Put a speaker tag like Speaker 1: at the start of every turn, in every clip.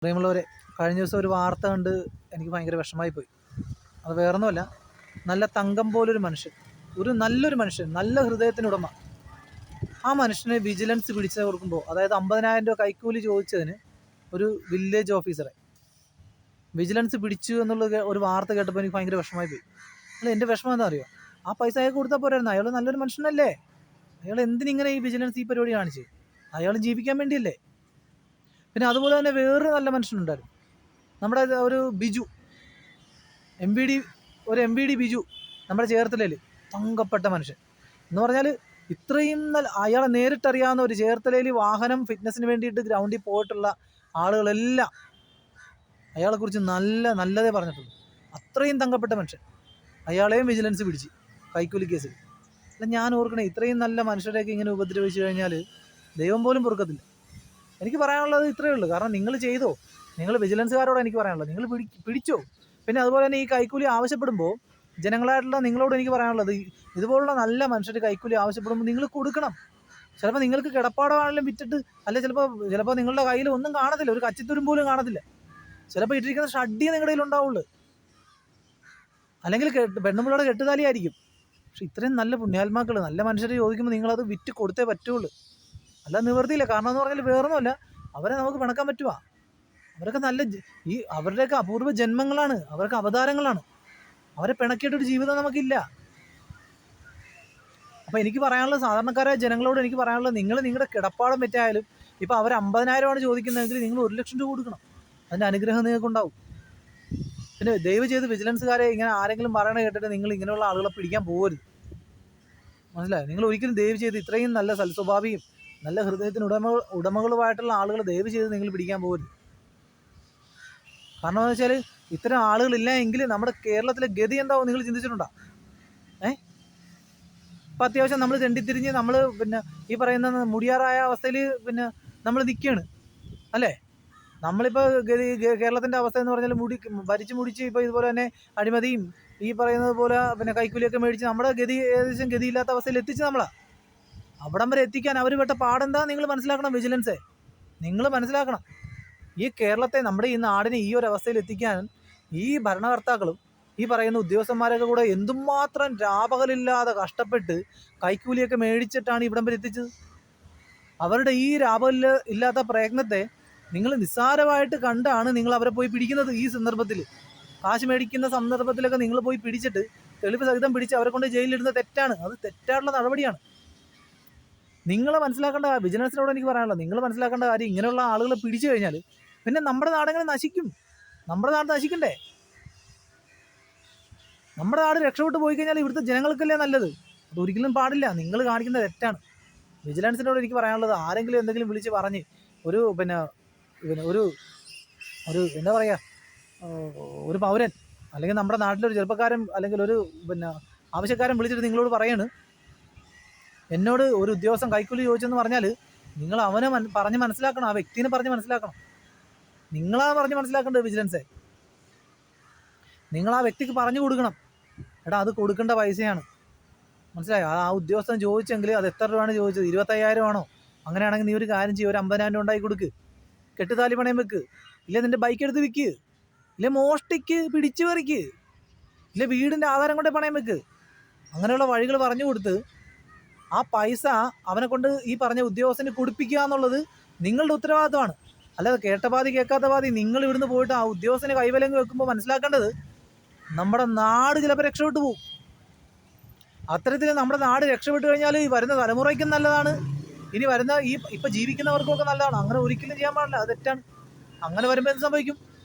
Speaker 1: പ്രിയമുള്ളവരെ, കഴിഞ്ഞ ദിവസം ഒരു വാർത്ത കണ്ട് എനിക്ക് ഭയങ്കര വിഷമമായി പോയി. അത് വേറൊന്നുമല്ല, നല്ല തങ്കം പോലൊരു മനുഷ്യൻ, നല്ലൊരു മനുഷ്യൻ, നല്ല ഹൃദയത്തിനുടമ. ആ മനുഷ്യനെ വിജിലൻസ് പിടിച്ചു കൊടുക്കുമ്പോൾ, അതായത് 50,000 രൂപ കൈക്കൂലി ചോദിച്ചതിന് ഒരു വില്ലേജ് ഓഫീസറെ വിജിലൻസ് പിടിച്ചു എന്നുള്ള ഒരു വാർത്ത കേട്ടപ്പോൾ എനിക്ക് ഭയങ്കര വിഷമമായി പോയി. അല്ല, എൻ്റെ വിഷമം എന്താ അറിയോ? ആ പൈസ അയാൾക്ക് കൊടുത്താൽ പോരായിരുന്നു. അയാൾ നല്ലൊരു മനുഷ്യനല്ലേ? അയാൾ എന്തിനിങ്ങനെ ഈ വിജിലൻസ് ഈ പരിപാടി കാണിച്ച്? അയാൾ ജീവിക്കാൻ വേണ്ടിയല്ലേ? പിന്നെ അതുപോലെ തന്നെ വേറൊരു നല്ല മനുഷ്യനുണ്ടായിരുന്നു, നമ്മുടെ ഒരു Biju, M V D Biju, നമ്മുടെ ചേർത്തലയിൽ തങ്കപ്പെട്ട മനുഷ്യൻ എന്ന് പറഞ്ഞാൽ, ഇത്രയും നല്ല അയാളെ നേരിട്ടറിയാവുന്ന ഒരു ചേർത്തലയിൽ വാഹനം ഫിറ്റ്നസ്സിന് വേണ്ടിയിട്ട് ഗ്രൗണ്ടിൽ പോയിട്ടുള്ള ആളുകളെല്ലാം അയാളെക്കുറിച്ച് നല്ലതേ പറഞ്ഞിട്ടുള്ളൂ. അത്രയും തങ്കപ്പെട്ട മനുഷ്യൻ. അയാളെയും വിജിലൻസ് പിടിച്ച് കൈക്കൂലി കേസിൽ. അല്ല, ഞാൻ ഓർക്കണേ, ഇത്രയും നല്ല മനുഷ്യരെയൊക്കെ ഇങ്ങനെ ഉപദ്രവിച്ചു കഴിഞ്ഞാൽ ദൈവം പോലും പൊറുക്കത്തില്ല. എനിക്ക് പറയാനുള്ളത് ഇത്രയേ ഉള്ളൂ. കാരണം നിങ്ങൾ ചെയ്തോ, നിങ്ങൾ വിജിലൻസുകാരോട് എനിക്ക് പറയാനുള്ളത്, നിങ്ങൾ പിടിച്ചോ. പിന്നെ അതുപോലെ തന്നെ ഈ കൈക്കൂലി ആവശ്യപ്പെടുമ്പോൾ ജനങ്ങളായിട്ടുള്ള നിങ്ങളോട് എനിക്ക് പറയാനുള്ളത്, ഇതുപോലുള്ള നല്ല മനുഷ്യർ കൈക്കൂലി ആവശ്യപ്പെടുമ്പോൾ നിങ്ങൾ കൊടുക്കണം. ചിലപ്പോൾ നിങ്ങൾക്ക് കിടപ്പാടമാണെങ്കിലും വിറ്റിട്ട്, അല്ലെ ചിലപ്പോൾ നിങ്ങളുടെ കയ്യിൽ ഒന്നും കാണത്തില്ല, ഒരു കച്ചിത്തുരും പോലും കാണത്തില്ല. ചിലപ്പോൾ ഇട്ടിരിക്കുന്ന ഷഡ്ഡിയെ നിങ്ങളുടെ കയ്യിൽ ഉണ്ടാവുള്ളൂ, അല്ലെങ്കിൽ പെണ്ണുമ്പിള്ളയുടെ കെട്ടുതാലിയായിരിക്കും. പക്ഷെ ഇത്രയും നല്ല പുണ്യാത്മാക്കൾ, നല്ല മനുഷ്യരെ ചോദിക്കുമ്പോൾ നിങ്ങളത് വിറ്റ് കൊടുത്തേ പറ്റുള്ളൂ. അല്ല, നിവർത്തിയില്ല. കാരണം എന്ന് പറഞ്ഞാൽ വേറൊന്നുമല്ല, അവരെ നമുക്ക് പിണക്കാൻ പറ്റുമോ? അവരൊക്കെ അവരുടെയൊക്കെ അപൂർവ ജന്മങ്ങളാണ്, അവർക്ക് അവതാരങ്ങളാണ്. അവരെ പിണക്കിയിട്ടൊരു ജീവിതം നമുക്കില്ല. അപ്പോൾ എനിക്ക് പറയാനുള്ളത്, സാധാരണക്കാരായ ജനങ്ങളോട് എനിക്ക് പറയാനുള്ളത്, നിങ്ങൾ നിങ്ങളുടെ കിടപ്പാടം വെറ്റായാലും, ഇപ്പോൾ അവർ 50,000 ചോദിക്കുന്നതെങ്കിൽ നിങ്ങൾ 1,00,000 രൂപ കൊടുക്കണം. അതിൻ്റെ അനുഗ്രഹം നിങ്ങൾക്കുണ്ടാവും. പിന്നെ ദയവ് ചെയ്ത് വിജിലൻസുകാരെ ഇങ്ങനെ ആരെങ്കിലും പറയണ കേട്ടിട്ട് നിങ്ങൾ ഇങ്ങനെയുള്ള ആളുകളെ പിടിക്കാൻ പോകരുത്. മനസ്സിലായോ? നിങ്ങൾ ഒരിക്കലും ദയവ് ചെയ്ത് ഇത്രയും നല്ല സൽസ്വഭാവിയും നല്ല ഹൃദയത്തിന് ഉടമകളുമായിട്ടുള്ള ആളുകൾ ദയവ് ചെയ്ത് നിങ്ങൾ പിടിക്കാൻ പോകരുത്. കാരണം എന്ന് വെച്ചാൽ, ഇത്തരം ആളുകളില്ല എങ്കിൽ നമ്മുടെ കേരളത്തിലെ ഗതി എന്താവും നിങ്ങൾ ചിന്തിച്ചിട്ടുണ്ടോ? ഇപ്പം അത്യാവശ്യം നമ്മൾ തെണ്ടിത്തിരിഞ്ഞ് നമ്മൾ ഈ പറയുന്ന മുടിയാറായ അവസ്ഥയിൽ നമ്മൾ നിൽക്കുകയാണ്, അല്ലേ? നമ്മളിപ്പോൾ കേരളത്തിൻ്റെ അവസ്ഥ എന്ന് പറഞ്ഞാൽ ഭരിച്ച് മുടിച്ച് ഇപ്പോൾ ഇതുപോലെ തന്നെ അഴിമതിയും ഈ പറയുന്നത് പോലെ കൈക്കൂലിയൊക്കെ മേടിച്ച് നമ്മുടെ ഏകദേശം ഗതിയില്ലാത്ത അവസ്ഥയിൽ എത്തിച്ച് നമ്മളാണ്. അവിടം വരെ എത്തിക്കാൻ അവർ പെട്ട പാടെന്താ നിങ്ങൾ മനസ്സിലാക്കണം. വിജിലൻസേ, നിങ്ങൾ മനസ്സിലാക്കണം. ഈ കേരളത്തെ, നമ്മുടെ ഈ നാടിനെ ഈ ഒരു അവസ്ഥയിൽ എത്തിക്കാൻ ഈ ഭരണകർത്താക്കളും ഈ പറയുന്ന ഉദ്യോഗസ്ഥന്മാരൊക്കെ കൂടെ എന്തുമാത്രം രാപകലില്ലാതെ കഷ്ടപ്പെട്ട് കൈക്കൂലിയൊക്കെ മേടിച്ചിട്ടാണ് ഇവിടം വരെ എത്തിച്ചത്. അവരുടെ ഈ ഇല്ലാത്ത പ്രയത്നത്തെ നിങ്ങൾ നിസ്സാരമായിട്ട് കണ്ടാണ് നിങ്ങൾ അവരെ പോയി പിടിക്കുന്നത്. ഈ സന്ദർഭത്തിൽ കാശ് മേടിക്കുന്ന സന്ദർഭത്തിലൊക്കെ നിങ്ങൾ പോയി പിടിച്ചിട്ട് തെളിവ് സഹിതം പിടിച്ച് അവരെ കൊണ്ട് ജയിലിലിടുന്നത് തെറ്റാണ്. അത് തെറ്റായിട്ടുള്ള നടപടിയാണ്. നിങ്ങൾ മനസ്സിലാക്കേണ്ട, വിജിലൻസിനോട് എനിക്ക് പറയാനുള്ളത്, നിങ്ങൾ മനസ്സിലാക്കേണ്ട കാര്യം, ഇങ്ങനെയുള്ള ആളുകളെ പിടിച്ചു കഴിഞ്ഞാൽ പിന്നെ നമ്മുടെ നാടെങ്ങനെ നശിക്കും? നമ്മുടെ നാട് നശിക്കണ്ടേ? നമ്മുടെ നാട് രക്ഷപ്പെട്ടു പോയി കഴിഞ്ഞാൽ ഇവിടുത്തെ ജനങ്ങൾക്കല്ലേ നല്ലത്? അതൊരിക്കലും പാടില്ല. നിങ്ങൾ കാണിക്കുന്നത് തെറ്റാണ്. വിജിലൻസിനോട് എനിക്ക് പറയാനുള്ളത്, ആരെങ്കിലും എന്തെങ്കിലും വിളിച്ച് പറഞ്ഞ് ഒരു ഒരു എന്താ പറയുക, ഒരു പൗരൻ അല്ലെങ്കിൽ നമ്മുടെ നാട്ടിലൊരു ചെറുപ്പക്കാരൻ അല്ലെങ്കിൽ ഒരു ആവശ്യക്കാരൻ വിളിച്ചിട്ട് നിങ്ങളോട് പറയാണ്, എന്നോട് ഒരു ഉദ്യോഗസ്ഥൻ കൈക്കൂലി ചോദിച്ചെന്ന് പറഞ്ഞാൽ നിങ്ങൾ അവനെ പറഞ്ഞ് മനസ്സിലാക്കണം, ആ വ്യക്തിനെ പറഞ്ഞ് മനസ്സിലാക്കണം. നിങ്ങളാ പറഞ്ഞ് മനസ്സിലാക്കേണ്ടത്. വിജിലൻസേ, നിങ്ങൾ ആ വ്യക്തിക്ക് പറഞ്ഞു കൊടുക്കണം, എടാ അത് കൊടുക്കേണ്ട പൈസയാണ്, മനസ്സിലായോ? ആ ഉദ്യോഗസ്ഥൻ ചോദിച്ചെങ്കിൽ അത് എത്ര രൂപയാണ് ചോദിച്ചത്? 25,000 ആണോ? അങ്ങനെയാണെങ്കിൽ നീ ഒരു കാര്യം ചെയ്യും, ഒരു 50,000 രൂപ ഉണ്ടാക്കി കൊടുക്ക്, കെട്ടുതാലി പണയം വെക്ക്, ഇല്ലേ നിൻ്റെ ബൈക്ക് എടുത്ത് വിൽക്ക്, ഇല്ലേ മോഷ്ടിക്ക്, പിടിച്ചു പറിക്ക്, ഇല്ലേ വീടിൻ്റെ ആധാരം കൊണ്ട് പണയം വെക്ക്. അങ്ങനെയുള്ള വഴികൾ പറഞ്ഞു കൊടുത്ത് ആ പൈസ അവനെ കൊണ്ട് ഈ പറഞ്ഞ ഉദ്യോഗസ്ഥന് കൊടുപ്പിക്കുക എന്നുള്ളത് നിങ്ങളുടെ ഉത്തരവാദിത്തമാണ്. അല്ലാതെ കേട്ട പാതി കേൾക്കാത്ത പാതി നിങ്ങൾ ഇവിടുന്ന് പോയിട്ട് ആ ഉദ്യോഗസ്ഥന് കൈവലങ്ങ് വെക്കുമ്പോൾ മനസ്സിലാക്കേണ്ടത്, നമ്മുടെ നാട് ചിലപ്പോൾ രക്ഷപ്പെട്ടു പോകും. അത്തരത്തിൽ നമ്മുടെ നാട് രക്ഷപ്പെട്ടു കഴിഞ്ഞാൽ ഈ വരുന്ന തലമുറയ്ക്കും നല്ലതാണ്, ഇനി വരുന്ന ഇപ്പം ജീവിക്കുന്നവർക്കൊക്കെ നല്ലതാണ്. അങ്ങനെ ഒരിക്കലും ചെയ്യാൻ പാടില്ല, അത് തെറ്റാണ്. അങ്ങനെ വരുമ്പോൾ എന്ത് സംഭവിക്കും?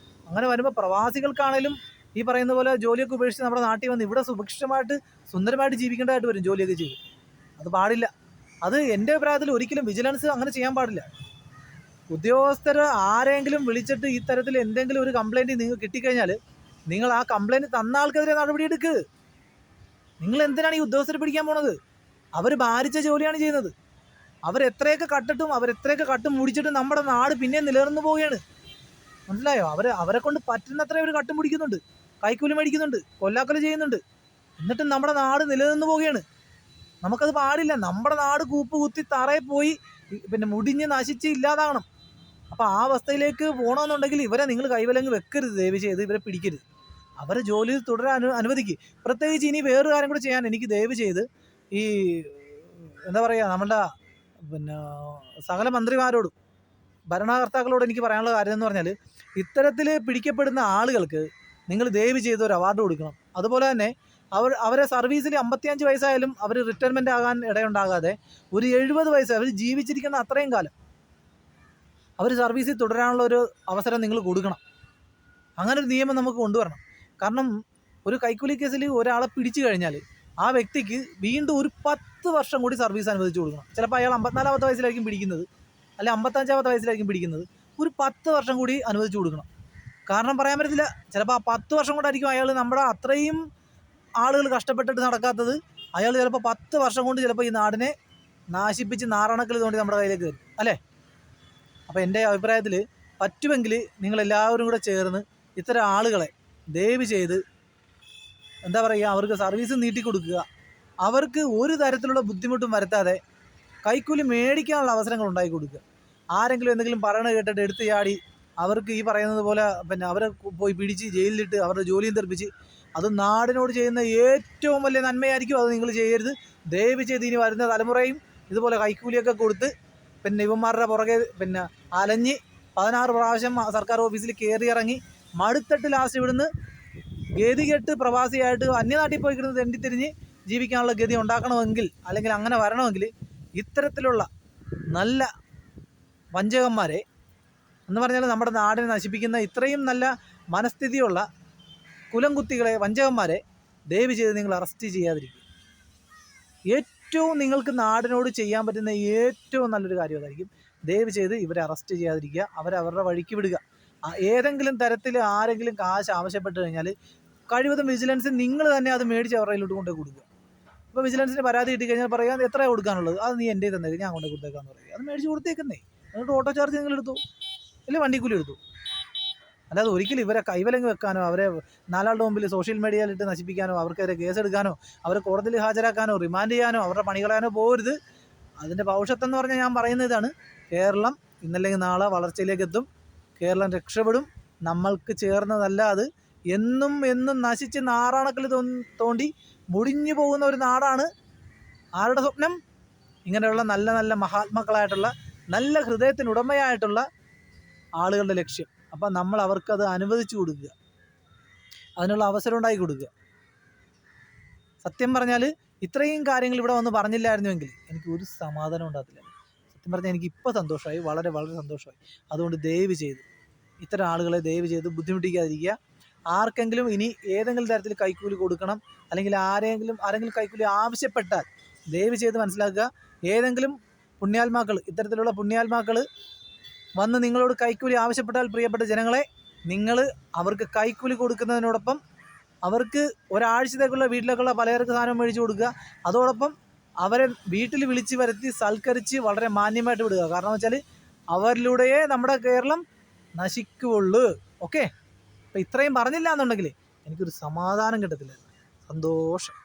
Speaker 1: അങ്ങനെ വരുമ്പോൾ പ്രവാസികൾക്കാണേലും ഈ പറയുന്ന പോലെ ജോലിയൊക്കെ ഉപേക്ഷിച്ച് നമ്മുടെ നാട്ടിൽ വന്ന് ഇവിടെ സുഭിക്ഷമായിട്ട് സുന്ദരമായിട്ട് ജീവിക്കേണ്ടതായിട്ട് വരും, ജോലിയൊക്കെ ചെയ്ത്. അത് പാടില്ല. അത് എൻ്റെ അഭിപ്രായത്തിൽ ഒരിക്കലും വിജിലൻസ് അങ്ങനെ ചെയ്യാൻ പാടില്ല. ഉദ്യോഗസ്ഥർ ആരെങ്കിലും വിളിച്ചിട്ട് ഈ തരത്തിൽ എന്തെങ്കിലും ഒരു കംപ്ലൈൻറ്റ് നിങ്ങൾ കിട്ടിക്കഴിഞ്ഞാൽ നിങ്ങൾ ആ കംപ്ലൈൻറ്റ് തന്ന ആൾക്കെതിരെ നടപടിയെടുക്ക്. നിങ്ങൾ എന്തിനാണ് ഈ ഉദ്യോഗസ്ഥരെ പിടിക്കാൻ പോണത്? അവർ ഭാരിച്ച ജോലിയാണ് ചെയ്യുന്നത്. അവരെത്രയൊക്കെ കട്ടും മുടിച്ചിട്ട് നമ്മുടെ നാട് പിന്നെ നിലനിർന്നു പോവുകയാണ്, മനസ്സിലായോ? അവരെ കൊണ്ട് പറ്റുന്നത്ര ഒരു കട്ടും പിടിക്കുന്നുണ്ട്, കൈക്കൂലി മേടിക്കുന്നുണ്ട്, കൊല്ലാക്കൊല ചെയ്യുന്നുണ്ട്, എന്നിട്ടും നമ്മുടെ നാട് നിലനിന്ന് പോവുകയാണ്. നമുക്കത് പാടില്ല. നമ്മുടെ നാട് കൂപ്പ് കുത്തി തറയിൽ പോയി മുടിഞ്ഞ് നശിച്ച് ഇല്ലാതാകണം. അപ്പോൾ ആ അവസ്ഥയിലേക്ക് പോകണമെന്നുണ്ടെങ്കിൽ ഇവരെ നിങ്ങൾ കൈവലങ്ങ് വെക്കരുത്, ദയവ് ചെയ്ത് ഇവരെ പിടിക്കരുത്. അവരെ ജോലി തുടരാൻ അനുവദിക്കുക. പ്രത്യേകിച്ച് ഇനി വേറൊരു കാര്യം കൂടി ചെയ്യാൻ എനിക്ക് ദയവ് ചെയ്ത് ഈ എന്താ പറയുക, നമ്മളുടെ പിന്നെ സകല മന്ത്രിമാരോടും ഭരണകർത്താക്കളോട് എനിക്ക് പറയാനുള്ള കാര്യം എന്ന് പറഞ്ഞാൽ, ഇത്തരത്തിൽ പിടിക്കപ്പെടുന്ന ആളുകൾക്ക് നിങ്ങൾ ദയവ് ചെയ്ത് ഒരു അവാർഡ് കൊടുക്കണം. അതുപോലെ തന്നെ അവരെ സർവീസിൽ 55 വയസ്സായാലും അവർ റിട്ടയർമെൻ്റ് ആകാൻ ഇടയുണ്ടാകാതെ ഒരു 70 വയസ്സ് അവർ ജീവിച്ചിരിക്കുന്ന അത്രയും കാലം അവർ സർവീസിൽ തുടരാനുള്ള ഒരു അവസരം നിങ്ങൾ കൊടുക്കണം. അങ്ങനെ ഒരു നിയമം നമുക്ക് കൊണ്ടുവരണം. കാരണം ഒരു കൈക്കൂലി കേസിൽ ഒരാളെ പിടിച്ചു കഴിഞ്ഞാൽ ആ വ്യക്തിക്ക് വീണ്ടും ഒരു 10 വർഷം കൂടി സർവീസ് അനുവദിച്ചു കൊടുക്കണം. ചിലപ്പോൾ അയാൾ 54-ാമത്തെ വയസ്സിലായിരിക്കും പിടിക്കുന്നത്, അല്ലെ 55-ാമത്തെ വയസ്സിലായിരിക്കും പിടിക്കുന്നത്. ഒരു 10 വർഷം കൂടി അനുവദിച്ചു കൊടുക്കണം. കാരണം പറയാൻ പറ്റത്തില്ല, ചിലപ്പോൾ ആ 10 വർഷം കൊണ്ടായിരിക്കും അയാൾ നമ്മുടെ അത്രയും ആളുകൾ കഷ്ടപ്പെട്ടിട്ട് നടക്കാത്തത്. അയാൾ ചിലപ്പോൾ 10 വർഷം കൊണ്ട് ചിലപ്പോൾ ഈ നാടിനെ നാശിപ്പിച്ച് നാരണക്കൽ തോണ്ടി നമ്മുടെ കയ്യിലേക്ക് വരും, അല്ലേ? അപ്പോൾ എൻ്റെ അഭിപ്രായത്തിൽ പറ്റുമെങ്കിൽ നിങ്ങളെല്ലാവരും കൂടെ ചേർന്ന് ഇത്തരം ആളുകളെ ദയവ് ചെയ്ത് എന്താ പറയുക, അവർക്ക് സർവീസ് നീട്ടിക്കൊടുക്കുക. അവർക്ക് ഒരു തരത്തിലുള്ള ബുദ്ധിമുട്ടും വരുത്താതെ കൈക്കൂലി മേടിക്കാനുള്ള അവസരങ്ങൾ ഉണ്ടാക്കി കൊടുക്കുക. ആരെങ്കിലും എന്തെങ്കിലും പറയണ കേട്ടിട്ട് എടുത്ത് ചാടി അവർക്ക് ഈ പറയുന്നത് പോലെ പിന്നെ അവരെ പോയി പിടിച്ച് ജയിലിലിട്ട് അവരുടെ ജോലിയും തെറിപ്പിച്ച്, അത് നാടിനോട് ചെയ്യുന്ന ഏറ്റവും വലിയ നന്മയായിരിക്കും. അത് നിങ്ങൾ ചെയ്യരുത്. ദയവ് ചെയ്ത് ഇനി വരുന്ന തലമുറയും ഇതുപോലെ കൈക്കൂലിയൊക്കെ കൊടുത്ത് പിന്നെ ഇവന്മാരുടെ പുറകെ പിന്നെ അലഞ്ഞ് 16 പ്രാവശ്യം സർക്കാർ ഓഫീസിൽ കയറി ഇറങ്ങി മടുത്തിട്ട് ലാസ്റ്റ് ഇവിടുന്ന് ഗതികെട്ട് പ്രവാസിയായിട്ട് അന്യനാട്ടിൽ പോയി കിടന്ന് തെണ്ടിത്തിരിഞ്ഞ് ജീവിക്കാനുള്ള ഗതി ഉണ്ടാക്കണമെങ്കിൽ, അല്ലെങ്കിൽ അങ്ങനെ വരണമെങ്കിൽ ഇത്തരത്തിലുള്ള നല്ല വഞ്ചകന്മാരെ എന്ന് പറഞ്ഞാൽ നമ്മുടെ നാടിനെ നശിപ്പിക്കുന്ന ഇത്രയും നല്ല മനസ്ഥിതിയുള്ള കുലംകുത്തികളെ, വഞ്ചകന്മാരെ ദയവ് ചെയ്ത് നിങ്ങൾ അറസ്റ്റ് ചെയ്യാതിരിക്കുക. ഏറ്റവും നിങ്ങൾക്ക് നാടിനോട് ചെയ്യാൻ പറ്റുന്ന ഏറ്റവും നല്ലൊരു കാര്യം അതായിരിക്കും. ദയവ് ചെയ്ത് ഇവരെ അറസ്റ്റ് ചെയ്യാതിരിക്കുക, അവരുടെ വഴിക്ക് വിടുക. ഏതെങ്കിലും തരത്തിൽ ആരെങ്കിലും കാശ് ആവശ്യപ്പെട്ട് കഴിഞ്ഞാൽ കഴിവതും വിജിലൻസ് നിങ്ങൾ തന്നെ അത് മേടിച്ച് അവരുടെ കയ്യിലോട്ട് കൊണ്ടുപോയി കൊടുക്കുക. ഇപ്പോൾ വിജിലൻസിന് പരാതി കിട്ടി കഴിഞ്ഞാൽ പറയാൻ എത്ര കൊടുക്കാനുള്ളത്, അത് നീ എൻ്റെ തന്നേക്ക്, ഞാൻ കൊണ്ടുപോയി കൊടുത്തേക്കാന്ന് പറയുക. അത് മേടിച്ച് കൊടുത്തേക്കുന്നേ. എന്നിട്ട് ഓട്ടോ ചാർജ് നിങ്ങൾ എടുത്തു, ഇല്ല വണ്ടിക്കൂലി എടുത്തു. അല്ലാതെ ഒരിക്കലും ഇവരെ കൈവലങ്ങ് വെക്കാനോ അവരെ നാലാളുടെ മുമ്പിൽ സോഷ്യൽ മീഡിയയിലിട്ട് നശിപ്പിക്കാനോ അവർക്കെതിരെ കേസെടുക്കാനോ അവരെ കോടതിയിൽ ഹാജരാക്കാനോ റിമാൻഡ് ചെയ്യാനോ അവരുടെ പണി കളയാനോ പോകരുത്. അതിൻ്റെ ഭവിഷ്യത്ത് എന്ന് പറഞ്ഞാൽ ഞാൻ പറയുന്ന ഇതാണ്: കേരളം ഇന്നല്ലെങ്കിൽ നാളെ വളർച്ചയിലേക്ക് എത്തും. കേരളം രക്ഷപ്പെടും. നമ്മൾക്ക് ചേർന്നതല്ല അത്. എന്നും എന്നും നശിച്ച് നാറാണക്കൽ തോണ്ടി മുടിഞ്ഞു പോകുന്ന ഒരു നാടാണ് ആരുടെ സ്വപ്നം? ഇങ്ങനെയുള്ള നല്ല നല്ല മഹാത്മാക്കളായിട്ടുള്ള നല്ല ഹൃദയത്തിനുടമയായിട്ടുള്ള ആളുകളുടെ ലക്ഷ്യം. അപ്പം നമ്മൾ അവർക്കത് അനുവദിച്ചു കൊടുക്കുക, അതിനുള്ള അവസരം ഉണ്ടാക്കി കൊടുക്കുക. സത്യം പറഞ്ഞാൽ ഇത്രയും കാര്യങ്ങൾ ഇവിടെ വന്ന് പറഞ്ഞില്ലായിരുന്നുവെങ്കിൽ എനിക്ക് ഒരു സമാധാനം ഉണ്ടാകത്തില്ല. സത്യം പറഞ്ഞാൽ എനിക്ക് ഇപ്പോൾ സന്തോഷമായി, വളരെ വളരെ സന്തോഷമായി. അതുകൊണ്ട് ദയവ് ചെയ്ത് ഇത്തരം ആളുകളെ ദയവ് ചെയ്ത് ബുദ്ധിമുട്ടിക്കാതിരിക്കുക. ആർക്കെങ്കിലും ഇനി ഏതെങ്കിലും തരത്തിൽ കൈക്കൂലി കൊടുക്കണം, അല്ലെങ്കിൽ ആരെങ്കിലും കൈക്കൂലി ആവശ്യപ്പെട്ടാൽ ദയവ് ചെയ്ത് മനസ്സിലാക്കുക, ഏതെങ്കിലും പുണ്യാത്മാക്കൾ, ഇത്തരത്തിലുള്ള പുണ്യാത്മാക്കൾ വന്ന് നിങ്ങളോട് കൈക്കൂലി ആവശ്യപ്പെട്ടാൽ പ്രിയപ്പെട്ട ജനങ്ങളെ, നിങ്ങൾ അവർക്ക് കൈക്കൂലി കൊടുക്കുന്നതിനോടൊപ്പം അവർക്ക് ഒരാഴ്ചത്തേക്കുള്ള വീട്ടിലേക്കുള്ള പലചരക്ക് സാധനം മേടിച്ച് കൊടുക്കുക. അതോടൊപ്പം അവരെ വീട്ടിൽ വിളിച്ച് വരുത്തി സൽക്കരിച്ച് വളരെ മാന്യമായിട്ട് വിടുക. കാരണം വെച്ചാൽ അവരിലൂടെയേ നമ്മുടെ കേരളം നശിക്കുകയുള്ളൂ. ഓക്കെ, അപ്പോൾ ഇത്രയും പറഞ്ഞില്ല എന്നുണ്ടെങ്കിൽ എനിക്കൊരു സമാധാനം കിട്ടത്തില്ല. സന്തോഷം.